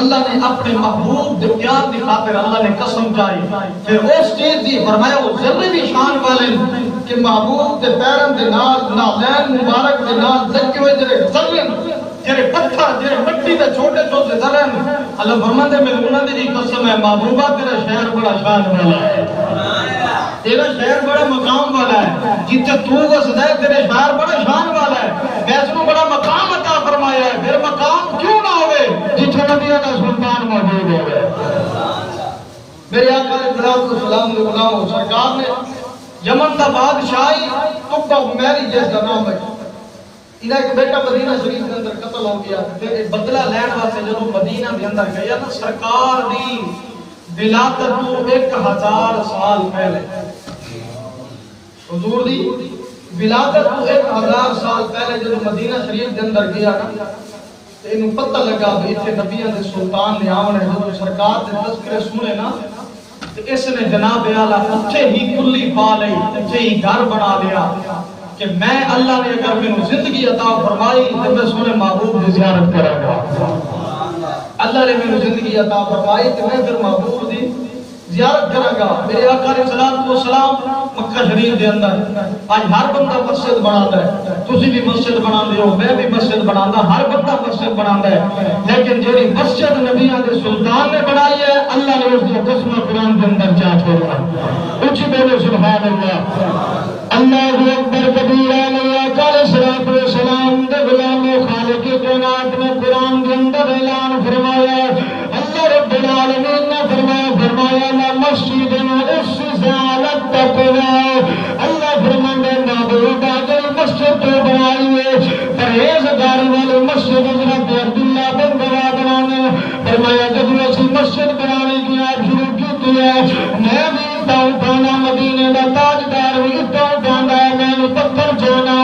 اللہ نے اپنے محبوب دے پیار دی خاطر اللہ نے قسم چاہی پھر اس چیز دی فرمایا وہ ذرے بھی شان والے کہ محبوب دے پیرن دے نال نالین مبارک دے نال لگے ہوئے ذرے جڑے پتھر جڑے مٹی دے چھوٹے چھوٹے ذرے اللہ فرماندے میں انہاں دی قسم ہے محبوبہ تیرا شہر بڑا شان والا ہے تیرا شہر بڑا مقام والا ہے جتے تو وسدا ہے تیرے شہر بڑا شان والا ہے ویسنو بڑا مقام عطا فرمایا ہے پھر مقام کیوں نہ ہوئے جتھے نبیوں کا سلطان موجود ہوئے میرے آقا علیہ الصلوۃ والسلام نے غلام سرکار نے یمن دا بادشاہی تبا میری جس کا نام ہے انہاں ایک بیٹا مدینہ شریف کے اندر قتل ہو گیا پھر بدلہ لین واسطے جب مدینہ کے اندر گیا نا سرکار دی ولادت تو 1000 سال پہلے حضور دی ولادت تو 1000 سال پہلے جب مدینہ شریف کے اندر گیا نا تے انہوں پتہ لگا کہ اتنے نبیوں دے سلطان نے آونے جب سرکار دے تذکرے سنے نا تے اس نے جناب اعلیٰ اتھے ہی کلی پا لئی اتھے ہی گھر بنا لیا کہ میں اللہ نے اگر میں زندگی عطا فرمائی تو میں سونے محبوب کی زیارت کروں گا اللہ نے میں زندگی عطا فرمائی تو میں پھر محبوب دی زیارت کروں گا میرے آقا علیہ الصلوۃ والسلام مکہ شریف دے اندر آج ہر بندہ مسجد بناتا ہے تسی بھی مسجد بناندے ہو میں بھی مسجد بناندا ہر بندہ مسجد بناندا ہے لیکن جیڑی مسجد نبیوں دے سلطان نے بنائی ہے اللہ نے اس کی قسم قرآن کے اندر جا چھوڑا اونچی بولو سبحان اللہ اللہ اکبر کبیرہ میرے آقا علیہ الصلوۃ والسلام دے غلام خالق کائنات نے قرآن کے اندر اعلان فرمایا اللہ رب العالمین نے فرمایا لا مسجد اسس علی التقوی اللہ فرماندے محبوب اگر مسجد تو بنائی ہے پرہیزگار والی مسجد حضرت عبداللہ بن رواحہ بنانے فرمایا جب اسی مسجد بنانے کی آپ شروع کی ہے میں بھی اٹھانا مدینے کا تاجدار بھی اٹھانا میں بھی پتھر چاہنا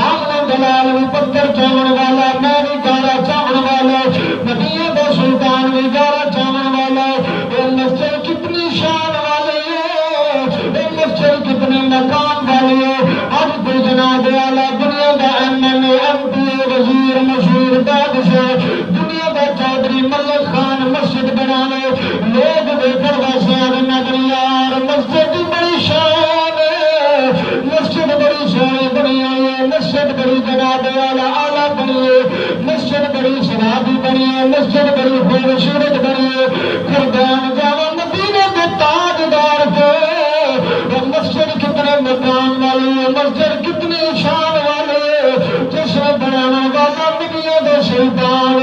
آمنا دلال بھی پتھر چاہنے والا میں بھی گارا چاہنے والا نبیوں کا سلطان بھی گارا چاہنے والا یہ مسجد کتنی شان والی ہے یہ مسجد کتنے مقام والی ہے اب تو جناب اعلیٰ دنیا کا MP وزیر مشہور بادشاہ دنیا کا چودھری ملک خان مسجد بنانے لوگ دیکھر واسے نگر یار مسجد بڑی شان ہے مسجد بڑی شان بنی ہے مسجد بڑی جناب اعلیٰ بنی ہے مسجد بڑی شرابی بنی ہے مسجد بڑی خوبصورت بنی ہے قربان جاوا مدینے کے تاجدار کے مسجد کتنے مقام والی ہے مسجد کتنی شان والی ہے جس نے بنانا والا نبیوں کے سلطان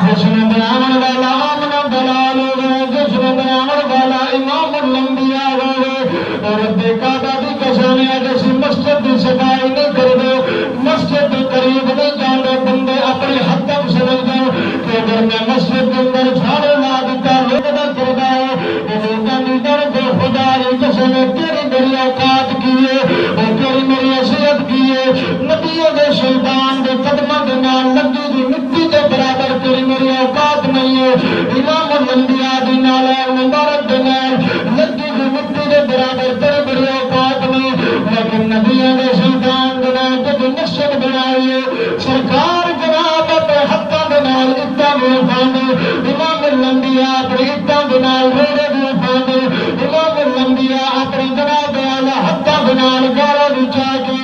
جس نے بنانا والا آمنا دلال ہوگا جس نے بنانا والا امام الانبیاء ہوگا اور دیکھا بھی قسم ہے جیسی مسجد کی صفائی نہیں کر دو مسجد کے قریب نہیں جانے بندے اپنی حد تک سمجھ دو کہ اگر میں مسجد کے اندر جھاڑو لا دیتا لوگ نہ کرتا ہے لوگوں نے ڈر کو خدا نے قسم ہے تیری میری اوقات کی ہے اور تیری میری حیثیت کی ہے نبیوں کے سلطان کے قدموں کے نام لگی دی مٹی کے برابر تیری میری اوقات نہیں ہے امام الانبیاء دی نالین مبارک کے نام لگی دی مٹی کے برابر تیری میری اوقات نہیں لیکن نبیوں کے سلطان کے نام جب مسجد بنائی ہے سرکار جناب اپنے حقاں کے نال اٹھاں بھی اٹھاندے امام الانبیاء اپنے اٹھاں کے نال روڑے بھی اٹھاندے امام الانبیاء اپنے جناب اعلیٰ حقاں کے نال گارا بھی چاہ کے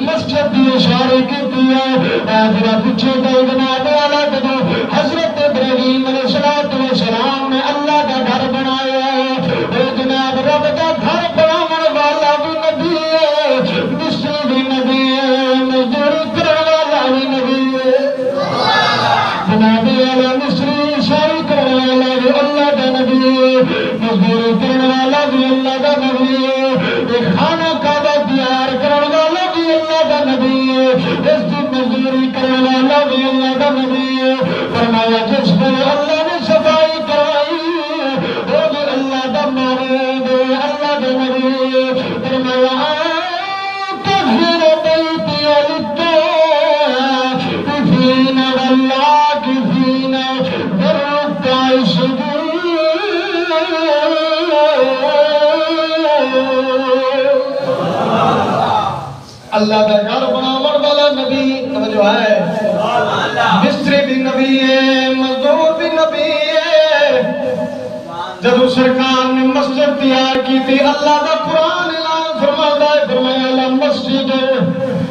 مسجد کی اشارے کی ہے ذرا پیچھے گئے جناب اعلیٰ جب حضرت ابراہیم علیہ السلام نے اللہ کا گھر بنایا ہے جناب رب کا گھر بنانے والا بھی نبی ہے مصری بھی نبی ہے مزدوری کرنے والا بھی نبی ہے جناب اعلیٰ مصری اشاری کرنے والا بھی اللہ کا نبی ہے مزدوری کرنے والا بھی اللہ کا نبی ہے کھانا کعبہ تیار کرنے والا بھی اللہ کا نبی ہے اس کی مزدوری کرنے والا بھی اللہ کا نبی ہے فرمایا جس کو اللہ نے صفائی کرائی وہ بھی اللہ کا معبود ہے اللہ کا نبی ہے فرمایا تغفر بیتی للطائفین والعاکفین والرکع السجود اللہ کا گھر بناون والا نبی توجہ ہے مصری بھی نبی ہے مزدور جب سرکار نے مسجد تیار کی تھی اللہ کا قرآن اعلان فرماتا ہے فرمایا مسجد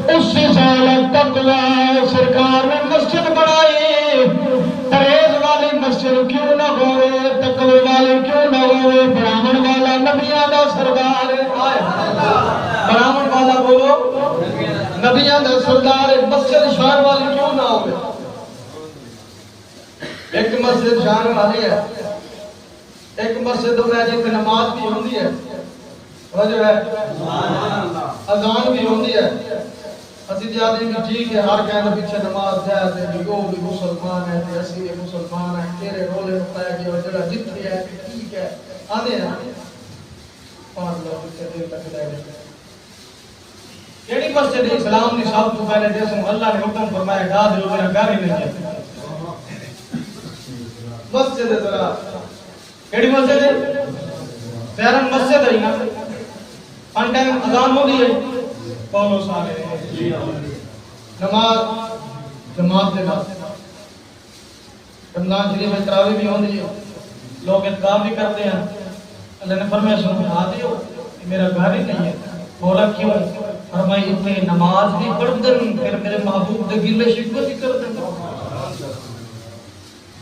اسست علی التقوی سرکار نے مسجد بنائی پرہیز والی مسجد کیوں نہ ہوئے تقوی والی کیوں نہ ہوئے برامن والا نبیوں کا سردار برامن والا بولو نبیوں کا سردار مسجد شان والی کیوں نہ ہوئے ایک مسجد شان والی ہے ایک مسجد میں جتنے نماز بھی ہوندی ہے وجہ ہے اذان بھی ہوندی ہے اسی جاتے ہیں ٹھیک ہے ہر کہنے پیچھے نماز جائے تے جو بھی مسلمان ہے تے اسی بھی مسلمان ہیں تیرے رولے پایا کہ جڑا جتھے ہے ٹھیک ہے آنے ہیں 5 لوگ پیچھے دیر تک لے گئے کیڑی مسجد اسلام نے سب تو پہلے جیسے اللہ نے حکم فرمایا گا دل میرا گھر ہی نہیں ہے مسجد ذرا کیڑی مسجد ہے فیرن مسجد ہے نا ان ٹائم اذان ہو گئی ہے پولو سارے نماز جماعت کے بعد رمضان شریف میں تراویح بھی ہوندی ہے لوگ اعتکاف بھی کرتے ہیں اللہ نے فرمایا سمجھا دیو میرا گھر ہی نہیں ہے بولا کیوں فرمائی اتنے نماز بھی پڑھتے پھر میرے محبوب دے گلے شکوے بھی کرتے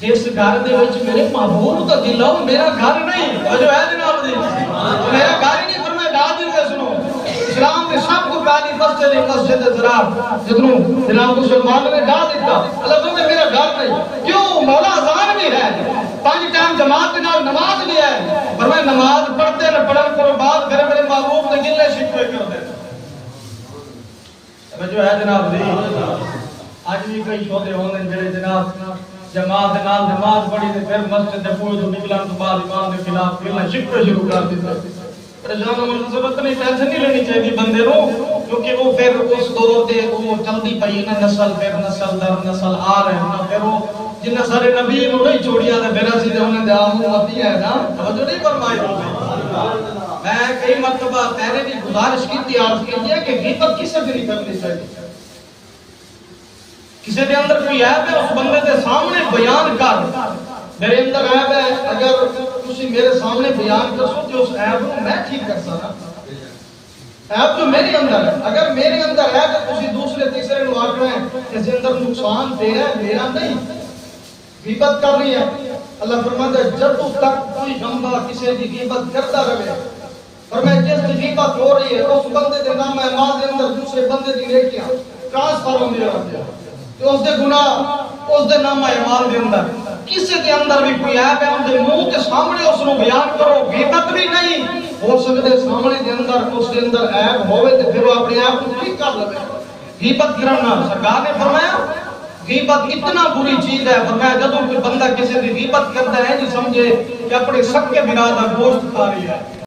جس گھر دے وچ میرے محبوب دا دل ہو میرا گھر نہیں جو ہے جناب دی میرا گھر ہی نہیں فرمایا ڈا دل کے سنو اسلام نے سب کو پہلی مسجد ضرار جتنوں جناب مسلمان نے ڈا دیتا اللہ فرمایا میرا گھر نہیں کیوں مولا اذان بھی ہے 5 ٹائم جماعت کے نال نماز بھی ہے فرمایا نماز پڑھتے نہ پڑھن کرو بعد پھر میرے محبوب دے گلے شکوے کرتے جو ہے جناب دی آج بھی کئی شودے ہوندے جڑے جناب جماعت نال نماز پڑھی تے پھر مسجد دے پوئے تو نکلن تو بعد امام کے خلاف پھر شکوے شروع کر دیتا پریشان ہونے کی ضرورت نہیں ٹینشن نہیں لینی چاہیے بندے کو کیونکہ وہ پھر اس دور دے وہ چلتی پئی نا نسل پھر نسل در نسل آ رہے ہیں پھر وہ جنہیں سارے نبی نو نہیں چھوڑیا تے پھر اسی دے انہاں دے امتی ہے نا توجہ نہیں فرمائی میں کئی مرتبہ پہلے بھی گزارش کی تھی عرض کی ہے کہ غیبت کسے بھی نہیں کرنی چاہیے کسی دے اندر کوئی عیب ہے اس بندے دے سامنے بیان کر میرے اندر عیب ہے اگر تسی میرے سامنے بیان کر سو تو اس عیب کو میں ٹھیک کر سکتا عیب تو میرے اندر ہے اگر میرے اندر ہے تو تسی دوسرے تیسرے نو آکھ رہے ہیں اس اندر نقصان تیرا ہے میرا نہیں غیبت کرنی ہے اللہ فرماتا ہے جب تک کوئی بندہ کسی کی غیبت کرتا رہے اور میں جس کی غیبت ہو رہی ہے اس بندے دے نام اعمال دے اندر دوسرے بندے دی نیکیاں ٹرانسفر ہوندی رہندی ہے تو اس دے گناہ اس دے نام اعمال دے اندر کسی دے اندر بھی کوئی عیب ہے ان دے منہ کے سامنے اس نو بیان کرو غیبت بھی نہیں ہو سکتے سامنے دے اندر اس دے اندر عیب ہوے تے پھر وہ اپنے آپ کو ٹھیک کر لے غیبت کرنا سرکار نے فرمایا غیبت اتنا بری چیز ہے فرمایا جب کوئی بندہ کسی دی غیبت کرتا ہے جی سمجھے کہ اپنے سب کے برادر گوشت کھا رہی ہے